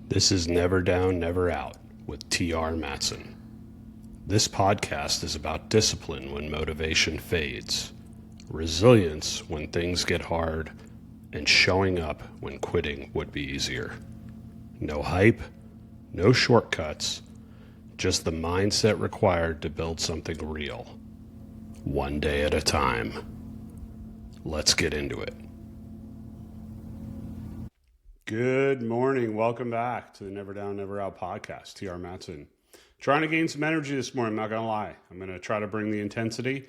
This is Never Down, Never Out with T.R. Matson. This podcast is about discipline when motivation fades, resilience when things get hard, and showing up when quitting would be easier. No hype, no shortcuts, just the mindset required to build something real. One day at a time. Let's get into it. Good morning. Welcome back to the Never Down, Never Out podcast. T.R. Matson. Trying to gain some energy this morning. I'm not going to lie. I'm going to try to bring the intensity.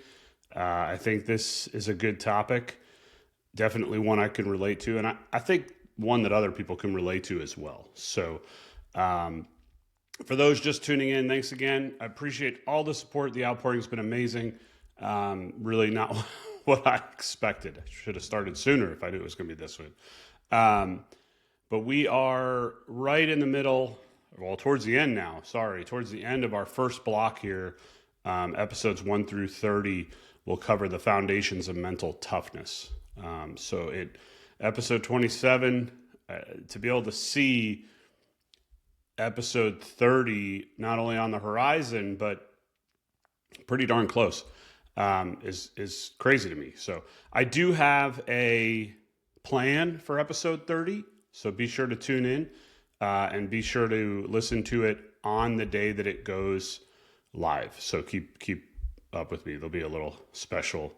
I think this is a good topic. Definitely one I can relate to. And I think one that other people can relate to as well. So for those just tuning in, thanks again. I appreciate all the support. The outpouring has been amazing. Really not what I expected. I should have started sooner if I knew it was going to be this one. But we are right in the middle, well, towards the end now, towards the end of our first block here. Episodes 1 through 30 will cover the foundations of mental toughness. Episode 27, to be able to see episode 30, not only on the horizon, but pretty darn close, is crazy to me. So I do have a plan for episode 30. So be sure to tune in and be sure to listen to it on the day that it goes live. So keep up with me. There'll be a little special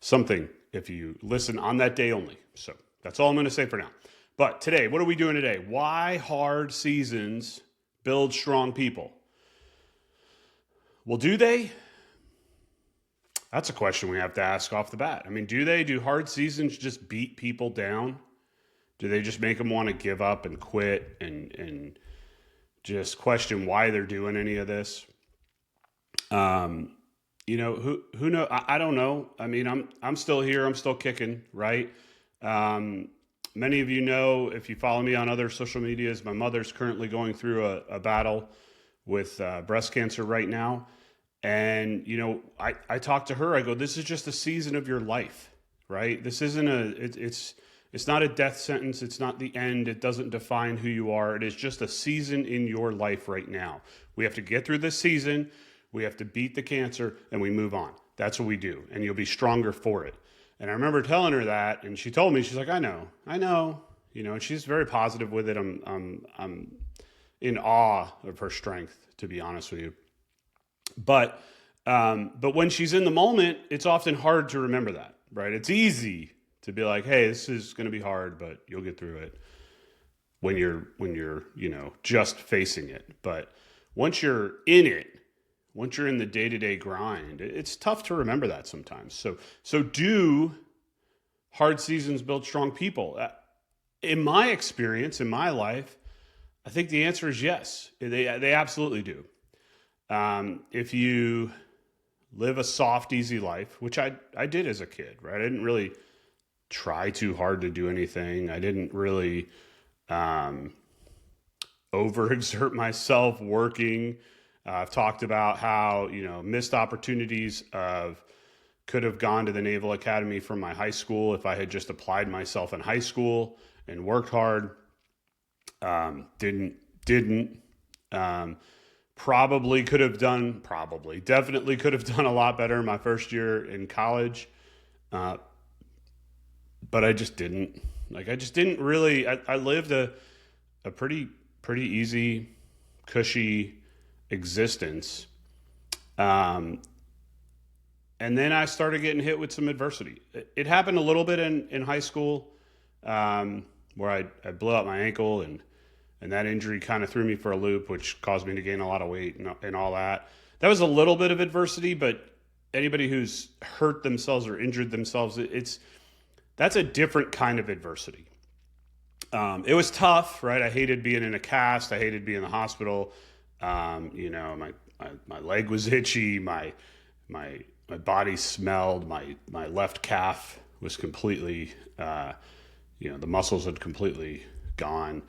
something if you listen on that day only. So that's all I'm going to say for now. But today, what are we doing today? Why hard seasons build strong people? Well, do they? That's a question we have to ask off the bat. I mean, do they? Do hard seasons just beat people down? Do they just make them want to give up and quit and just question why they're doing any of this? Who knows? I don't know. I mean, I'm still here. I'm still kicking, right? Many of you know, if you follow me on other social medias, my mother's currently going through a battle with breast cancer right now. And, I talk to her, I go, this is just a season of your life, right? This isn't it's not a death sentence. It's not the end. It doesn't define who you are. It is just a season in your life right now. We have to get through this season. We have to beat the cancer and we move on. That's what we do. And you'll be stronger for it. And I remember telling her that, and she told me, she's like, I know, and she's very positive with it. I'm in awe of her strength, to be honest with you. But when she's in the moment, it's often hard to remember that, right? It's easy to be like, hey, this is going to be hard, but you'll get through it when you're just facing it. But once you're in it, once you're in the day-to-day grind, it's tough to remember that sometimes. So do hard seasons build strong people? In my experience, in my life, I think the answer is yes. They absolutely do. If you live a soft, easy life, which I did as a kid, right? I didn't really try too hard to do anything. I didn't really overexert myself working. I've talked about how, missed opportunities could have gone to the Naval Academy from my high school if I had just applied myself in high school and worked hard. Didn't. Definitely could have done a lot better in my first year in college. But I just didn't. I just didn't really. I lived a pretty easy, cushy existence. And then I started getting hit with some adversity. It happened a little bit in high school, where I blew out my ankle, and that injury kind of threw me for a loop, which caused me to gain a lot of weight and all that. That was a little bit of adversity, but anybody who's hurt themselves or injured themselves, that's a different kind of adversity. It was tough, right? I hated being in a cast. I hated being in the hospital. My leg was itchy. My body smelled. My left calf was completely, the muscles had completely gone.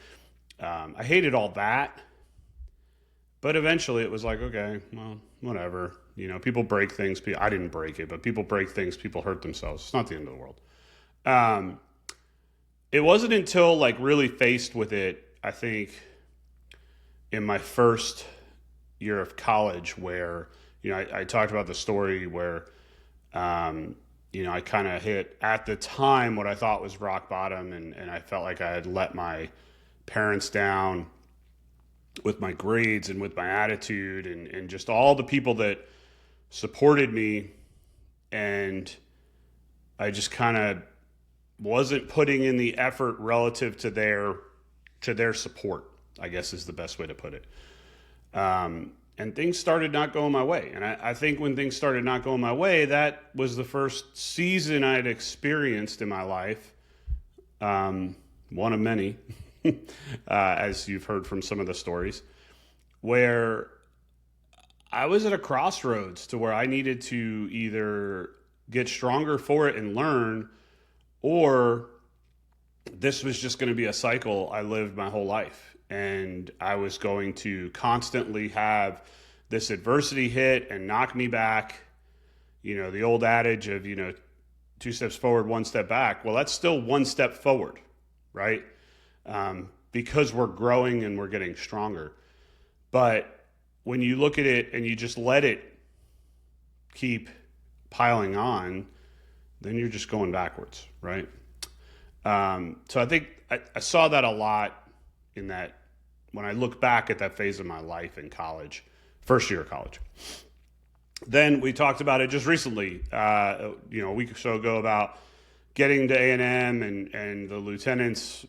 I hated all that. But eventually it was like, okay, well, whatever. People break things. I didn't break it, but people break things. People hurt themselves. It's not the end of the world. It wasn't until really faced with it, I think, in my first year of college where, I talked about the story where, I kind of hit at the time what I thought was rock bottom, and I felt like I had let my parents down with my grades and with my attitude and just all the people that supported me. And I just kind of wasn't putting in the effort relative to their support, I guess is the best way to put it. And things started not going my way. And I think when things started not going my way, that was the first season I'd experienced in my life. One of many, as you've heard from some of the stories, where I was at a crossroads to where I needed to either get stronger for it and learn, or this was just going to be a cycle I lived my whole life. And I was going to constantly have this adversity hit and knock me back. The old adage of, 2 steps forward, 1 step back. Well, that's still 1 step forward, right? Because we're growing and we're getting stronger. But when you look at it and you just let it keep piling on, then you're just going backwards, right? So I think I saw that a lot in that when I look back at that phase of my life in college, first year of college. Then we talked about it just recently, a week or so ago, about getting to A&M and the lieutenants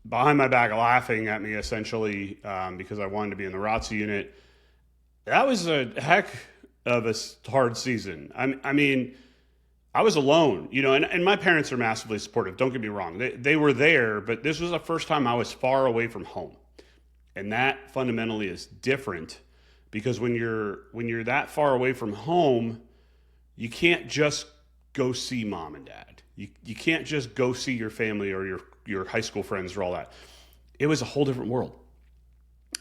behind my back laughing at me essentially because I wanted to be in the ROTC unit. That was a heck of a hard season. I mean, I was alone, and my parents are massively supportive. Don't get me wrong. They were there, but this was the first time I was far away from home. And that fundamentally is different because when you're that far away from home, you can't just go see mom and dad. You can't just go see your family or your high school friends or all that. It was a whole different world.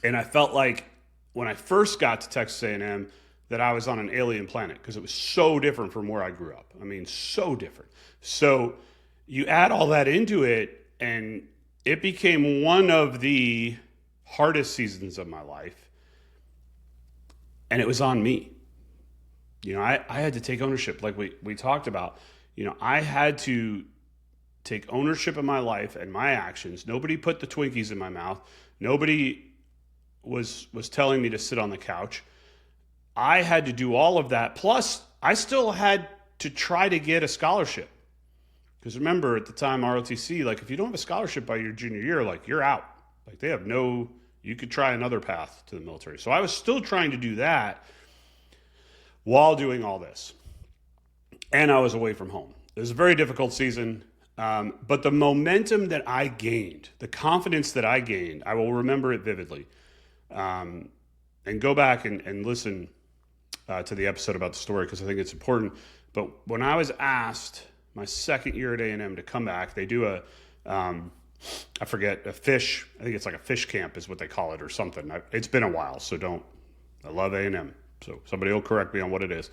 And I felt like when I first got to Texas A&M that I was on an alien planet because it was so different from where I grew up. I mean, so different. So you add all that into it, and it became one of the hardest seasons of my life. And it was on me. I had to take ownership like we talked about. I had to take ownership of my life and my actions. Nobody put the Twinkies in my mouth. Nobody was telling me to sit on the couch. I had to do all of that. Plus, I still had to try to get a scholarship. Because remember, at the time, ROTC, if you don't have a scholarship by your junior year, you're out. They have you could try another path to the military. So I was still trying to do that while doing all this. And I was away from home. It was a very difficult season. But the momentum that I gained, the confidence that I gained, I will remember it vividly. And go back and listen to the episode about the story because I think it's important. But when I was asked my second year at A&M to come back, they do I forget, I think it's like a fish camp is what they call it or something. It's been a while, so I love A&M. So somebody will correct me on what it is.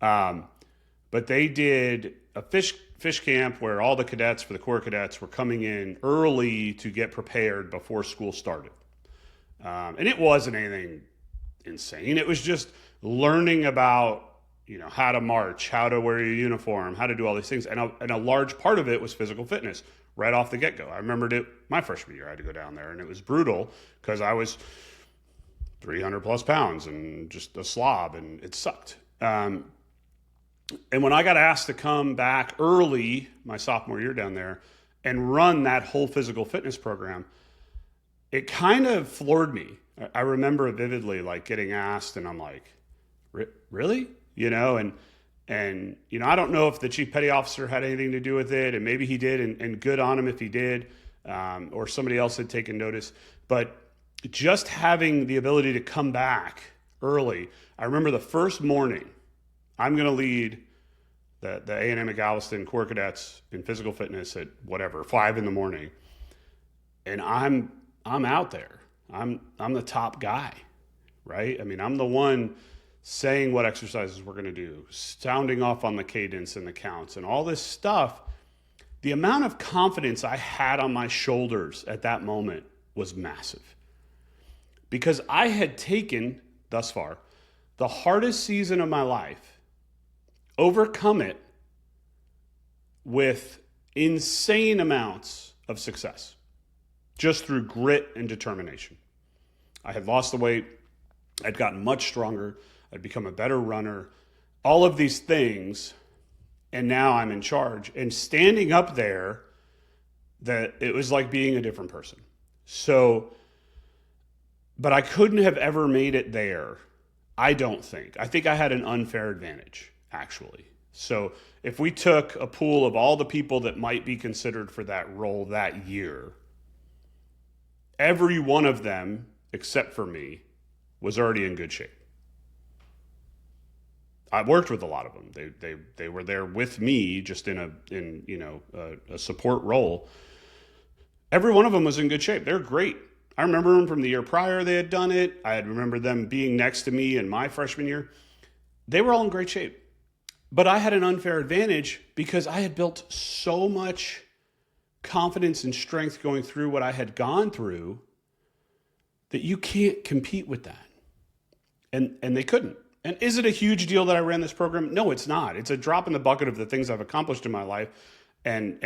But they did a fish camp where all the cadets for the Corps cadets were coming in early to get prepared before school started. And it wasn't anything insane. It was just learning about, how to march, how to wear your uniform, how to do all these things. And a large part of it was physical fitness right off the get-go. I remembered it my freshman year. I had to go down there, and it was brutal because I was 300 plus pounds and just a slob, and it sucked. And when I got asked to come back early my sophomore year down there and run that whole physical fitness program, it kind of floored me. I remember it vividly, getting asked, and I'm like, really? And I don't know if the chief petty officer had anything to do with it, and maybe he did, and good on him if he did, or somebody else had taken notice. But just having the ability to come back early, I remember the first morning, I'm going to lead the A&M at Galveston Corps Cadets in physical fitness at 5 a.m, and I'm out there. I'm the top guy, right? I mean, I'm the one saying what exercises we're going to do, sounding off on the cadence and the counts and all this stuff. The amount of confidence I had on my shoulders at that moment was massive. because I had taken, thus far, the hardest season of my life, overcome it with insane amounts of success, just through grit and determination. I had lost the weight. I'd gotten much stronger. I'd become a better runner. All of these things, and now I'm in charge. And standing up there, that it was like being a different person. So, but I couldn't have ever made it there, I don't think. I think I had an unfair advantage, actually. So if we took a pool of all the people that might be considered for that role that year, every one of them, except for me, was already in good shape. I worked with a lot of them. They were there with me, just in a support role. Every one of them was in good shape. They're great. I remember them from the year prior they had done it. I remember them being next to me in my freshman year. They were all in great shape. But I had an unfair advantage because I had built so much confidence and strength going through what I had gone through that you can't compete with that. And they couldn't. And is it a huge deal that I ran this program? No, it's not. It's a drop in the bucket of the things I've accomplished in my life. And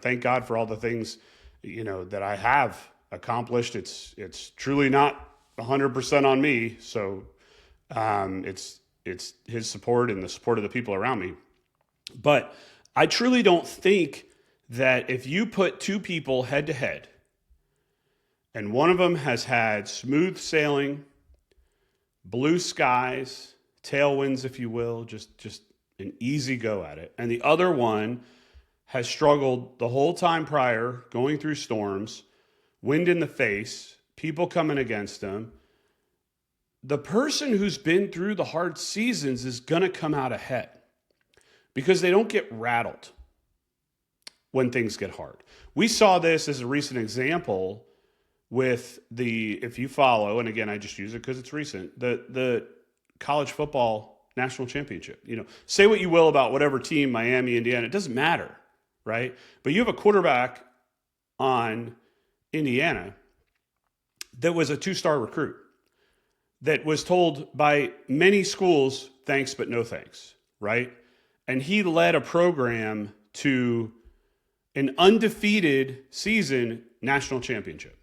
thank God for all the things, that I have accomplished. It's truly not 100% on me. So it's his support and the support of the people around me. But I truly don't think that if you put two people head to head, and one of them has had smooth sailing, blue skies, tailwinds, if you will, just an easy go at it, and the other one has struggled the whole time prior, going through storms, wind in the face, people coming against them, the person who's been through the hard seasons is going to come out ahead because they don't get rattled when things get hard. We saw this as a recent example with if you follow, and again, I just use it because it's recent, the college football national championship. Say what you will about whatever team, Miami, Indiana, it doesn't matter, right? But you have a quarterback on Indiana that was a 2-star recruit that was told by many schools, thanks, but no thanks, right? And he led a program to an undefeated season national championship.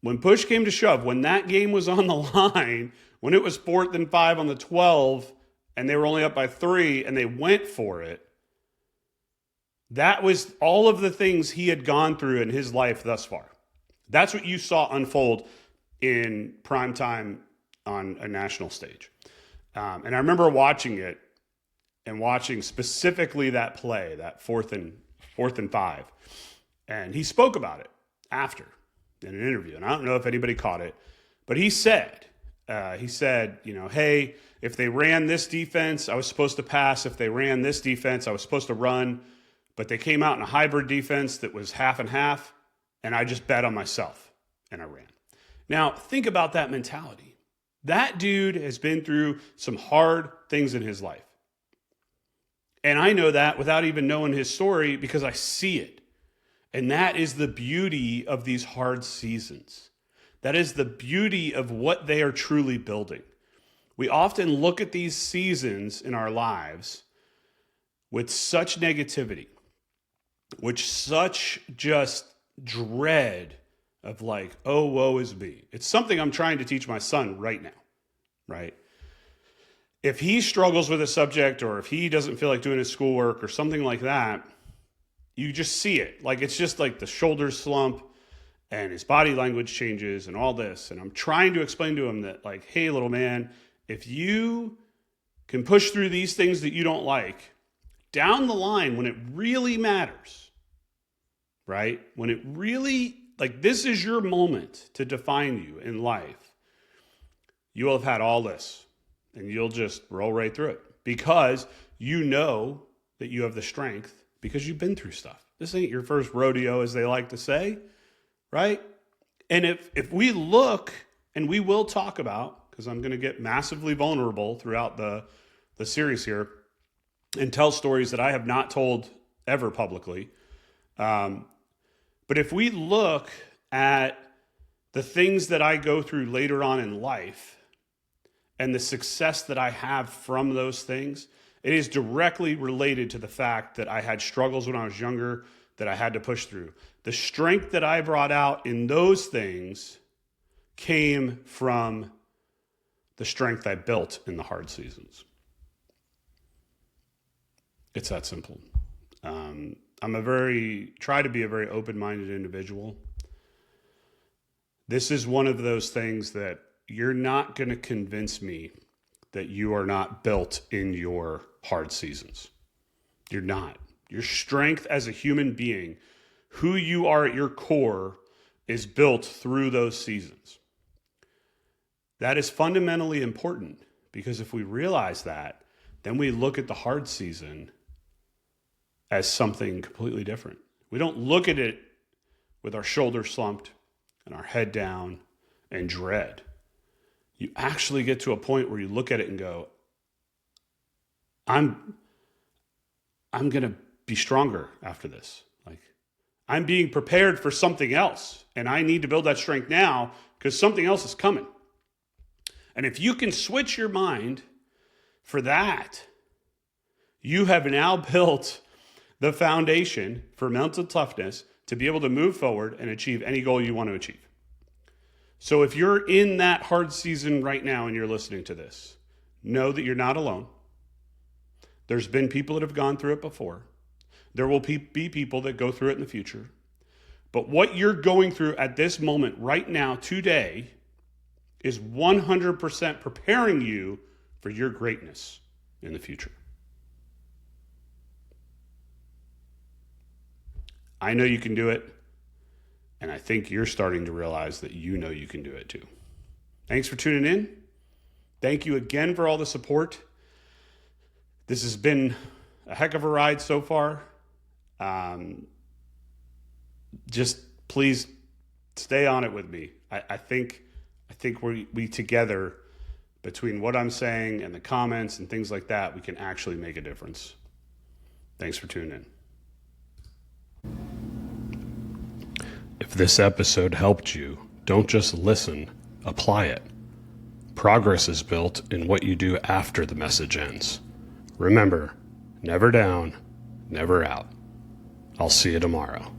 When push came to shove, when that game was on the line, when it was 4th and 5 on the 12, and they were only up by 3, and they went for it, that was all of the things he had gone through in his life thus far. That's what you saw unfold in prime time on a national stage. And I remember watching it and watching specifically that play, that 4th and 5. And he spoke about it after in an interview. And I don't know if anybody caught it, but he said, hey, if they ran this defense, I was supposed to pass. If they ran this defense, I was supposed to run. But they came out in a hybrid defense that was half and half, and I just bet on myself, and I ran. Now, think about that mentality. That dude has been through some hard things in his life. And I know that without even knowing his story because I see it. And that is the beauty of these hard seasons. That is the beauty of what they are truly building. We often look at these seasons in our lives with such negativity, with such just dread of like, oh, woe is me. It's something I'm trying to teach my son right now, right? If he struggles with a subject or if he doesn't feel like doing his schoolwork or something like that, you just see it. Like, it's just like the shoulders slump and his body language changes and all this. And I'm trying to explain to him that, like, hey, little man, if you can push through these things that you don't like, down the line when it really matters, right? When it really, like, this is your moment to define you in life, you will have had all this and you'll just roll right through it because you know that you have the strength because you've been through stuff. This ain't your first rodeo, as they like to say, right? And if we look, and we will talk about, because I'm going to get massively vulnerable throughout the series here and tell stories that I have not told ever publicly. But if we look at the things that I go through later on in life and the success that I have from those things, it is directly related to the fact that I had struggles when I was younger that I had to push through. The strength that I brought out in those things came from the strength I built in the hard seasons. It's that simple. Try to be a very open-minded individual. This is one of those things that you're not going to convince me that you are not built in your hard seasons. You're not. Your strength as a human being, who you are at your core, is built through those seasons. That is fundamentally important, because if we realize that, then we look at the hard season as something completely different. We don't look at it with our shoulders slumped and our head down and dread. You actually get to a point where you look at it and go, I'm going to be stronger after this. Like, I'm being prepared for something else, and I need to build that strength now because something else is coming. And if you can switch your mind for that, you have now built the foundation for mental toughness to be able to move forward and achieve any goal you want to achieve. So if you're in that hard season right now and you're listening to this, know that you're not alone. There's been people that have gone through it before. There will be people that go through it in the future. But what you're going through at this moment right now, today, is 100% preparing you for your greatness in the future. I know you can do it, and I think you're starting to realize that you know you can do it too. Thanks for tuning in. Thank you again for all the support. This has been a heck of a ride so far. Just please stay on it with me. I think we together, between what I'm saying and the comments and things like that, we can actually make a difference. Thanks for tuning in. If this episode helped you, don't just listen, apply it. Progress is built in what you do after the message ends. Remember, never down, never out. I'll see you tomorrow.